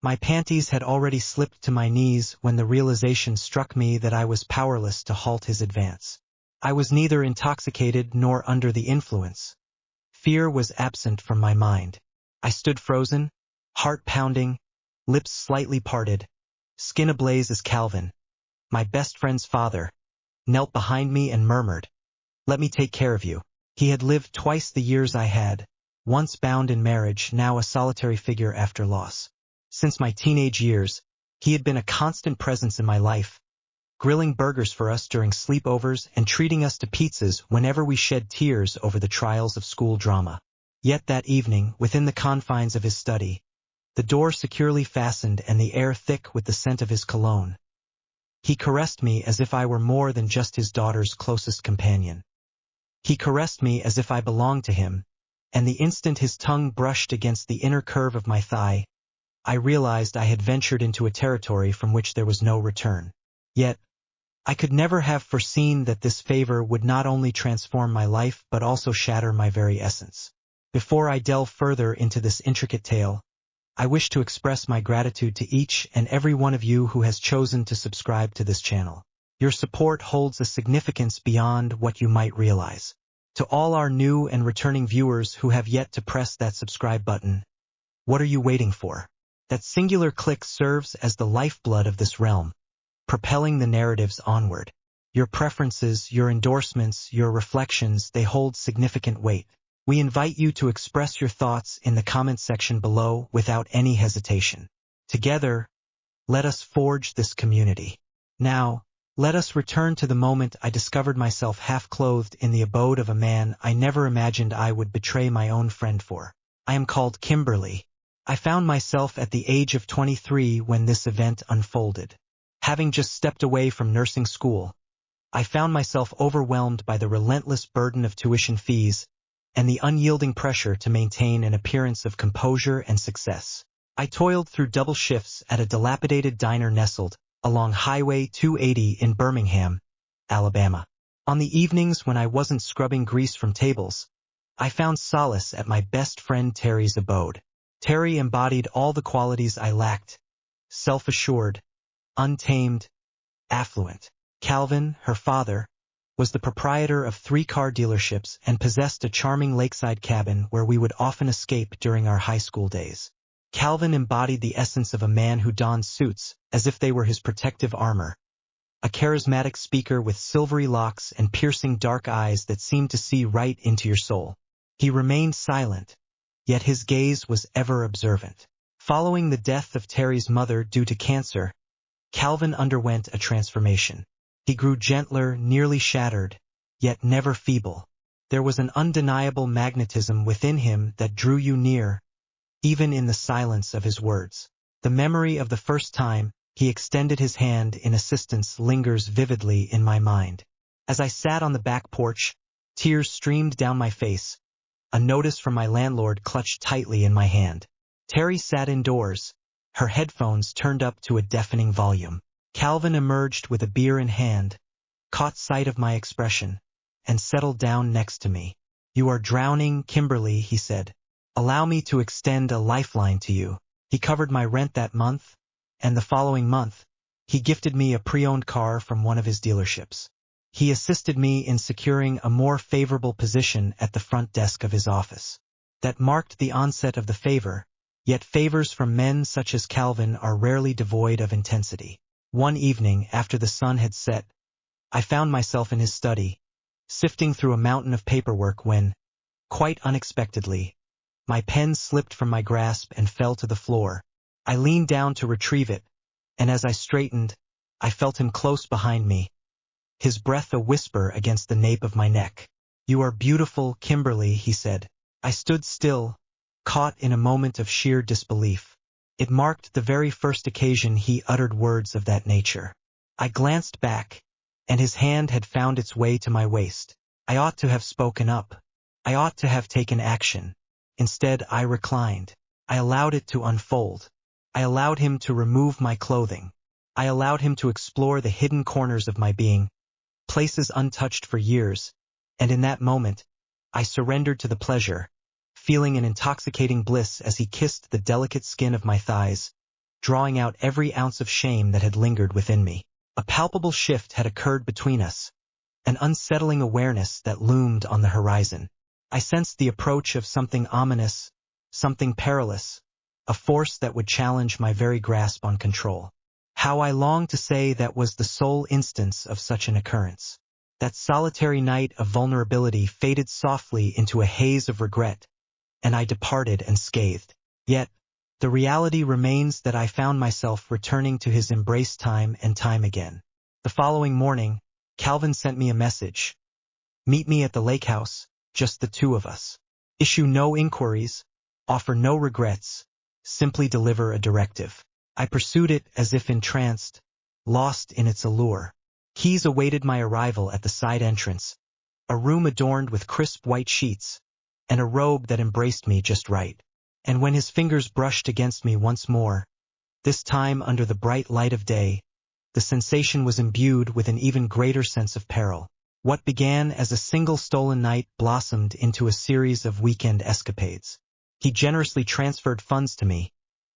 My panties had already slipped to my knees when the realization struck me that I was powerless to halt his advance. I was neither intoxicated nor under the influence. Fear was absent from my mind. I stood frozen, heart pounding, lips slightly parted, skin ablaze as Calvin, my best friend's father, knelt behind me and murmured, "Let me take care of you." He had lived twice the years I had, once bound in marriage, now a solitary figure after loss. Since my teenage years, he had been a constant presence in my life, grilling burgers for us during sleepovers and treating us to pizzas whenever we shed tears over the trials of school drama. Yet that evening, within the confines of his study, the door securely fastened and the air thick with the scent of his cologne, he caressed me as if I were more than just his daughter's closest companion. He caressed me as if I belonged to him, and the instant his tongue brushed against the inner curve of my thigh, I realized I had ventured into a territory from which there was no return. Yet, I could never have foreseen that this favor would not only transform my life but also shatter my very essence. Before I delve further into this intricate tale, I wish to express my gratitude to each and every one of you who has chosen to subscribe to this channel. Your support holds a significance beyond what you might realize. To all our new and returning viewers who have yet to press that subscribe button, what are you waiting for? That singular click serves as the lifeblood of this realm, propelling the narratives onward. Your preferences, your endorsements, your reflections, they hold significant weight. We invite you to express your thoughts in the comment section below without any hesitation. Together, let us forge this community. Now, let us return to the moment I discovered myself half-clothed in the abode of a man I never imagined I would betray my own friend for. I am called Kimberly. I found myself at the age of 23 when this event unfolded. Having just stepped away from nursing school, I found myself overwhelmed by the relentless burden of tuition fees and the unyielding pressure to maintain an appearance of composure and success. I toiled through double shifts at a dilapidated diner nestled along Highway 280 in Birmingham, Alabama. On the evenings when I wasn't scrubbing grease from tables, I found solace at my best friend Terry's abode. Terry embodied all the qualities I lacked: self-assured, untamed, affluent. Calvin, her father, was the proprietor of 3 car dealerships and possessed a charming lakeside cabin where we would often escape during our high school days. Calvin embodied the essence of a man who donned suits as if they were his protective armor, a charismatic speaker with silvery locks and piercing dark eyes that seemed to see right into your soul. He remained silent, yet his gaze was ever observant. Following the death of Terry's mother due to cancer, Calvin underwent a transformation. He grew gentler, nearly shattered, yet never feeble. There was an undeniable magnetism within him that drew you near, even in the silence of his words. The memory of the first time he extended his hand in assistance lingers vividly in my mind. As I sat on the back porch, tears streamed down my face, a notice from my landlord clutched tightly in my hand. Terry sat indoors, her headphones turned up to a deafening volume. Calvin emerged with a beer in hand, caught sight of my expression, and settled down next to me. "You are drowning, Kimberly," he said. "Allow me to extend a lifeline to you." He covered my rent that month, and the following month, he gifted me a pre-owned car from one of his dealerships. He assisted me in securing a more favorable position at the front desk of his office. That marked the onset of the favor, yet favors from men such as Calvin are rarely devoid of intensity. One evening, after the sun had set, I found myself in his study, sifting through a mountain of paperwork when, quite unexpectedly, my pen slipped from my grasp and fell to the floor. I leaned down to retrieve it, and as I straightened, I felt him close behind me, his breath a whisper against the nape of my neck. "You are beautiful, Kimberly," he said. I stood still, caught in a moment of sheer disbelief. It marked the very first occasion he uttered words of that nature. I glanced back, and his hand had found its way to my waist. I ought to have spoken up. I ought to have taken action. Instead, I reclined. I allowed it to unfold. I allowed him to remove my clothing. I allowed him to explore the hidden corners of my being, places untouched for years, and in that moment, I surrendered to the pleasure, feeling an intoxicating bliss as he kissed the delicate skin of my thighs, drawing out every ounce of shame that had lingered within me. A palpable shift had occurred between us, an unsettling awareness that loomed on the horizon. I sensed the approach of something ominous, something perilous, a force that would challenge my very grasp on control. How I longed to say that was the sole instance of such an occurrence. That solitary night of vulnerability faded softly into a haze of regret, and I departed unscathed. Yet, the reality remains that I found myself returning to his embrace time and time again. The following morning, Calvin sent me a message. Meet me at the lake house, just the two of us. Issue no inquiries, offer no regrets, simply deliver a directive. I pursued it as if entranced, lost in its allure. Keys awaited my arrival at the side entrance, a room adorned with crisp white sheets, and a robe that embraced me just right. And when his fingers brushed against me once more, this time under the bright light of day, the sensation was imbued with an even greater sense of peril. What began as a single stolen night blossomed into a series of weekend escapades. He generously transferred funds to me,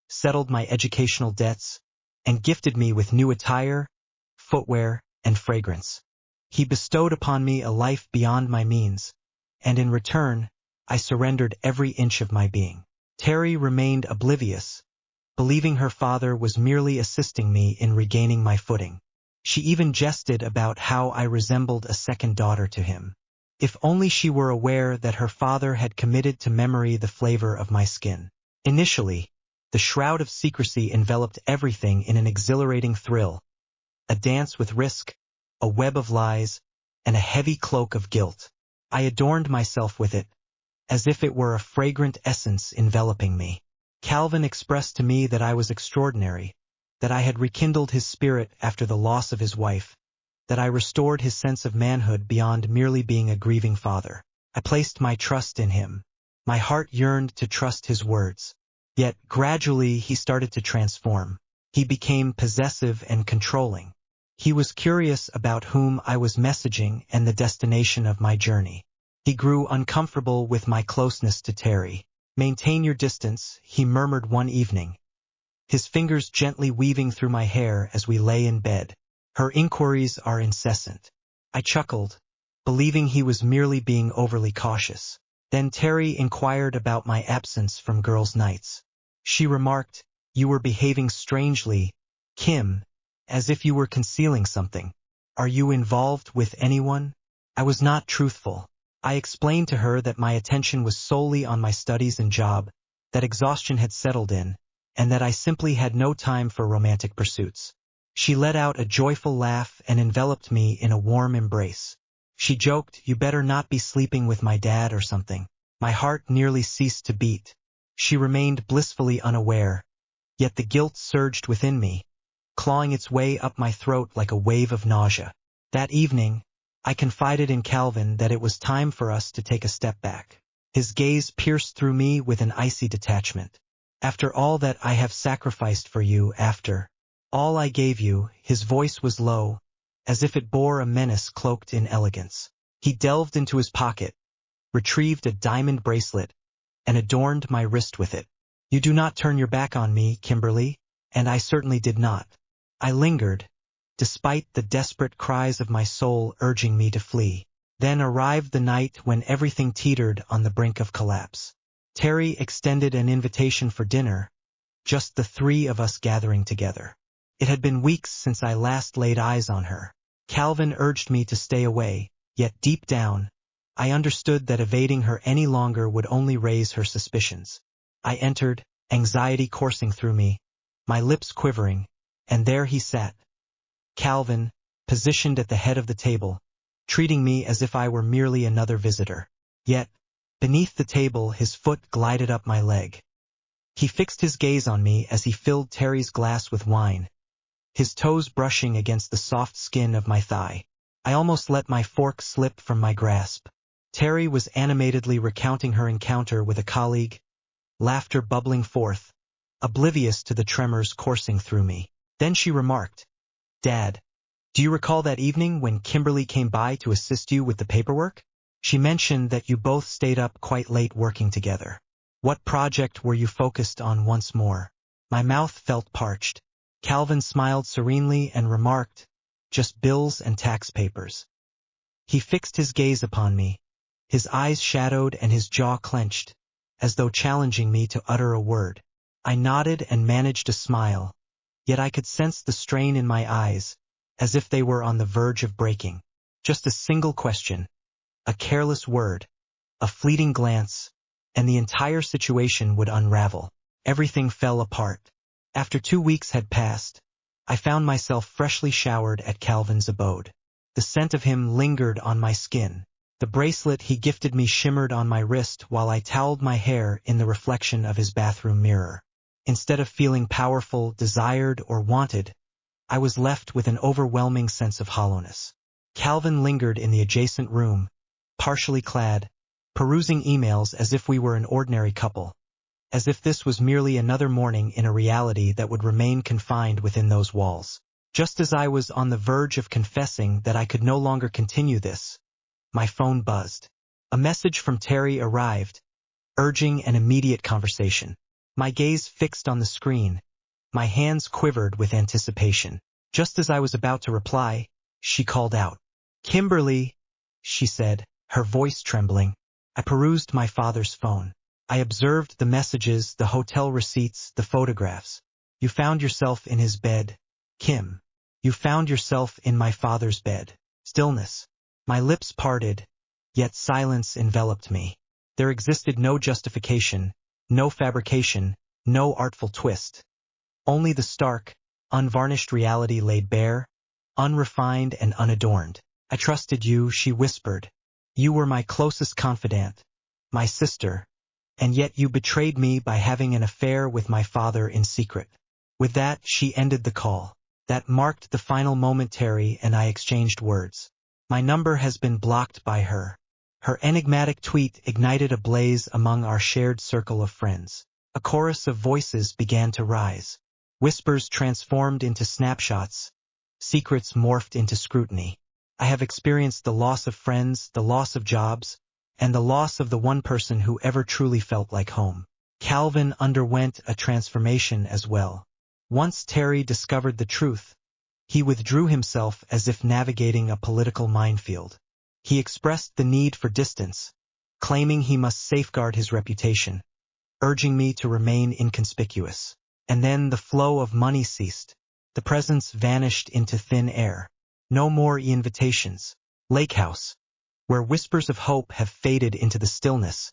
settled my educational debts, and gifted me with new attire, footwear, and fragrance. He bestowed upon me a life beyond my means, and in return, I surrendered every inch of my being. Terry remained oblivious, believing her father was merely assisting me in regaining my footing. She even jested about how I resembled a second daughter to him. If only she were aware that her father had committed to memory the flavor of my skin. Initially, the shroud of secrecy enveloped everything in an exhilarating thrill, a dance with risk, a web of lies, and a heavy cloak of guilt. I adorned myself with it, as if it were a fragrant essence enveloping me. Calvin expressed to me that I was extraordinary, that I had rekindled his spirit after the loss of his wife, that I restored his sense of manhood beyond merely being a grieving father. I placed my trust in him. My heart yearned to trust his words. Yet, gradually, he started to transform. He became possessive and controlling. He was curious about whom I was messaging and the destination of my journey. He grew uncomfortable with my closeness to Terry. "Maintain your distance," he murmured one evening, his fingers gently weaving through my hair as we lay in bed. "Her inquiries are incessant." I chuckled, believing he was merely being overly cautious. Then Terry inquired about my absence from girls' nights. She remarked, "You were behaving strangely, Kim, as if you were concealing something. Are you involved with anyone?" I was not truthful. I explained to her that my attention was solely on my studies and job, that exhaustion had settled in, and that I simply had no time for romantic pursuits. She let out a joyful laugh and enveloped me in a warm embrace. She joked, "You better not be sleeping with my dad or something." My heart nearly ceased to beat. She remained blissfully unaware, yet the guilt surged within me, clawing its way up my throat like a wave of nausea. That evening, I confided in Calvin that it was time for us to take a step back. His gaze pierced through me with an icy detachment. "After all that I have sacrificed for you, after all I gave you," his voice was low, as if it bore a menace cloaked in elegance. He delved into his pocket, retrieved a diamond bracelet, and adorned my wrist with it. "You do not turn your back on me, Kimberly," and I certainly did not. I lingered, despite the desperate cries of my soul urging me to flee. Then arrived the night when everything teetered on the brink of collapse. Terry extended an invitation for dinner, just the three of us gathering together. It had been weeks since I last laid eyes on her. Calvin urged me to stay away, yet deep down, I understood that evading her any longer would only raise her suspicions. I entered, anxiety coursing through me, my lips quivering, and there he sat, Calvin, positioned at the head of the table, treating me as if I were merely another visitor. Yet, beneath the table, his foot glided up my leg. He fixed his gaze on me as he filled Terry's glass with wine, his toes brushing against the soft skin of my thigh. I almost let my fork slip from my grasp. Terry was animatedly recounting her encounter with a colleague, laughter bubbling forth, oblivious to the tremors coursing through me. Then she remarked, "Dad, do you recall that evening when Kimberly came by to assist you with the paperwork? She mentioned that you both stayed up quite late working together. What project were you focused on once more?" My mouth felt parched. Calvin smiled serenely and remarked, "Just bills and tax papers." He fixed his gaze upon me, his eyes shadowed and his jaw clenched, as though challenging me to utter a word. I nodded and managed a smile, yet I could sense the strain in my eyes, as if they were on the verge of breaking. Just a single question, a careless word, a fleeting glance, and the entire situation would unravel. Everything fell apart. After 2 weeks had passed, I found myself freshly showered at Calvin's abode. The scent of him lingered on my skin. The bracelet he gifted me shimmered on my wrist while I toweled my hair in the reflection of his bathroom mirror. Instead of feeling powerful, desired, or wanted, I was left with an overwhelming sense of hollowness. Calvin lingered in the adjacent room, partially clad, perusing emails as if we were an ordinary couple, as if this was merely another morning in a reality that would remain confined within those walls. Just as I was on the verge of confessing that I could no longer continue this, my phone buzzed. A message from Terry arrived, urging an immediate conversation. My gaze fixed on the screen, my hands quivered with anticipation. Just as I was about to reply, she called out. "Kimberly," she said, her voice trembling. I perused my father's phone. I observed the messages, the hotel receipts, the photographs. "You found yourself in his bed, Kim. You found yourself in my father's bed." Stillness. My lips parted, yet silence enveloped me. There existed no justification, no fabrication, no artful twist. Only the stark, unvarnished reality laid bare, unrefined and unadorned. "I trusted you," she whispered. "You were my closest confidant, my sister, and yet you betrayed me by having an affair with my father in secret." With that, she ended the call. That marked the final moment Terry and I exchanged words. "My number has been blocked by her." Her enigmatic tweet ignited a blaze among our shared circle of friends. A chorus of voices began to rise. Whispers transformed into snapshots. Secrets morphed into scrutiny. I have experienced the loss of friends, the loss of jobs, and the loss of the one person who ever truly felt like home. Calvin underwent a transformation as well. Once Terry discovered the truth, he withdrew himself as if navigating a political minefield. He expressed the need for distance, claiming he must safeguard his reputation, urging me to remain inconspicuous. And then the flow of money ceased. The presents vanished into thin air. No more invitations. Lake House, where whispers of hope have faded into the stillness,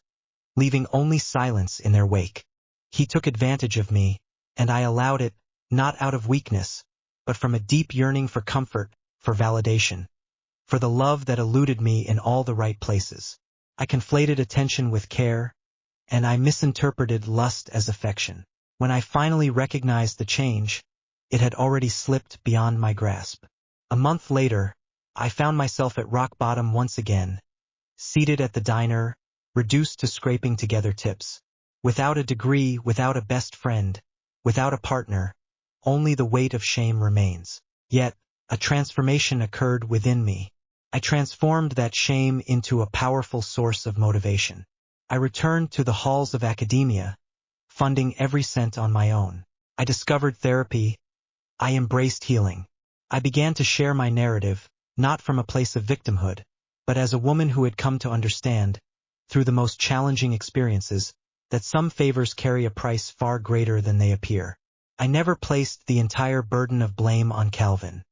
leaving only silence in their wake. He took advantage of me, and I allowed it, not out of weakness, but from a deep yearning for comfort, for validation, for the love that eluded me in all the right places. I conflated attention with care, and I misinterpreted lust as affection. When I finally recognized the change, it had already slipped beyond my grasp. A month later, I found myself at rock bottom once again, seated at the diner, reduced to scraping together tips. Without a degree, without a best friend, without a partner, only the weight of shame remains. Yet, a transformation occurred within me. I transformed that shame into a powerful source of motivation. I returned to the halls of academia, funding every cent on my own. I discovered therapy. I embraced healing. I began to share my narrative, not from a place of victimhood, but as a woman who had come to understand, through the most challenging experiences, that some favors carry a price far greater than they appear. I never placed the entire burden of blame on Calvin.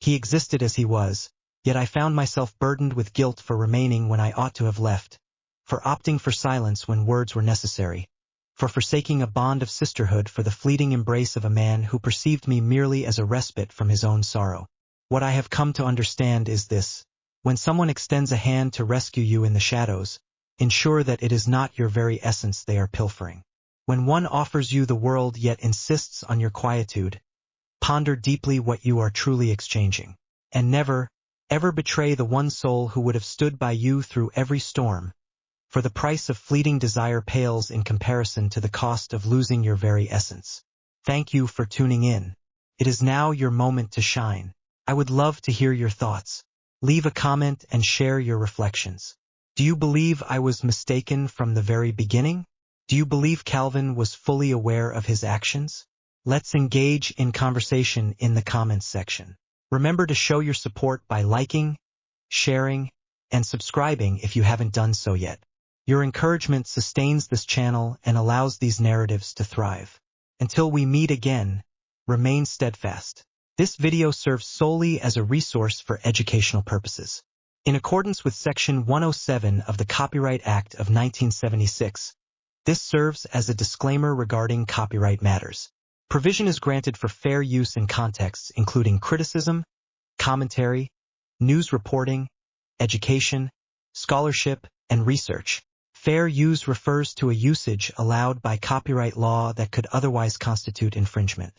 He existed as he was, yet I found myself burdened with guilt for remaining when I ought to have left, for opting for silence when words were necessary, for forsaking a bond of sisterhood for the fleeting embrace of a man who perceived me merely as a respite from his own sorrow. What I have come to understand is this: when someone extends a hand to rescue you in the shadows, ensure that it is not your very essence they are pilfering. When one offers you the world yet insists on your quietude, ponder deeply what you are truly exchanging. And never, ever betray the one soul who would have stood by you through every storm, for the price of fleeting desire pales in comparison to the cost of losing your very essence. Thank you for tuning in. It is now your moment to shine. I would love to hear your thoughts. Leave a comment and share your reflections. Do you believe I was mistaken from the very beginning? Do you believe Calvin was fully aware of his actions? Let's engage in conversation in the comments section. Remember to show your support by liking, sharing, and subscribing if you haven't done so yet. Your encouragement sustains this channel and allows these narratives to thrive. Until we meet again, remain steadfast. This video serves solely as a resource for educational purposes. In accordance with Section 107 of the Copyright Act of 1976, this serves as a disclaimer regarding copyright matters. Provision is granted for fair use in contexts including criticism, commentary, news reporting, education, scholarship, and research. Fair use refers to a usage allowed by copyright law that could otherwise constitute infringement.